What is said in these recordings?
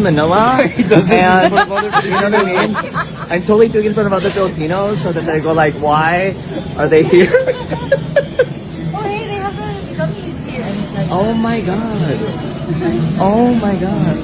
Manila, He does this and in front of other you know what I mean? I'm totally doing it in front of other Filipinos so that they go like, why are they here? Oh, hey, they have a gummies here. Oh my god. Oh my god.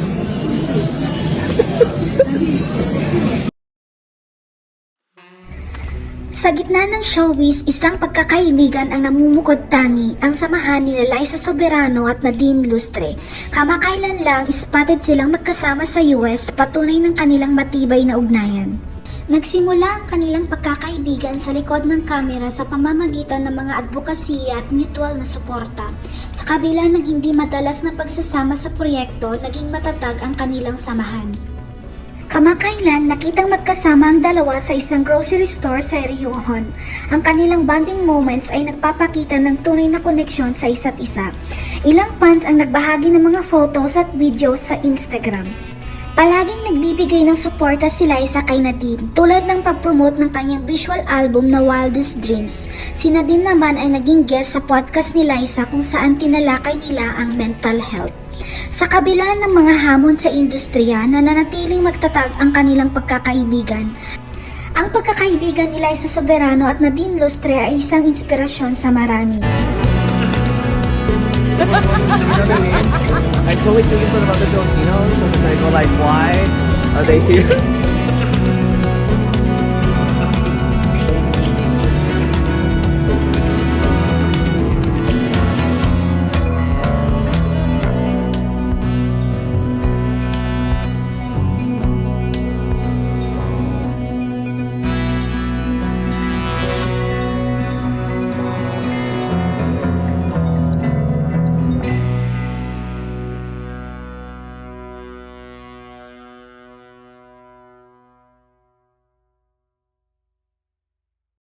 Sa gitna ng showbiz, isang pagkakaibigan ang namumukod-tangi ang samahan ni Liza Soberano at Nadine Lustre. Kamakailan lang, spotted silang magkasama sa US, patunay ng kanilang matibay na ugnayan. Nagsimula ang kanilang pagkakaibigan sa likod ng kamera sa pamamagitan ng mga advokasya at mutual na suporta. Sa kabila ng hindi madalas na pagsasama sa proyekto, naging matatag ang kanilang samahan. Kamakailan, nakitang magkasama ang dalawa sa isang grocery store sa Riohon. Ang kanilang bonding moments ay nagpapakita ng tunay na koneksyon sa isa't isa. Ilang fans ang nagbahagi ng mga photos at videos sa Instagram. Palaging nagbibigay ng suporta si Liza kay Nadine, tulad ng pag-promote ng kanyang visual album na Wildest Dreams. Si Nadine naman ay naging guest sa podcast ni Liza kung saan tinalakay nila ang mental health. Sa kabila ng mga hamon sa industriya, nananatiling magtatag ang kanilang pagkakaibigan. Ang pagkakaibigan ni Liza Soberano at Nadine Lustre ay isang inspirasyon sa marami. You know what I mean? I'm totally doing it in front of other Filipinos so that they go like, why are they here?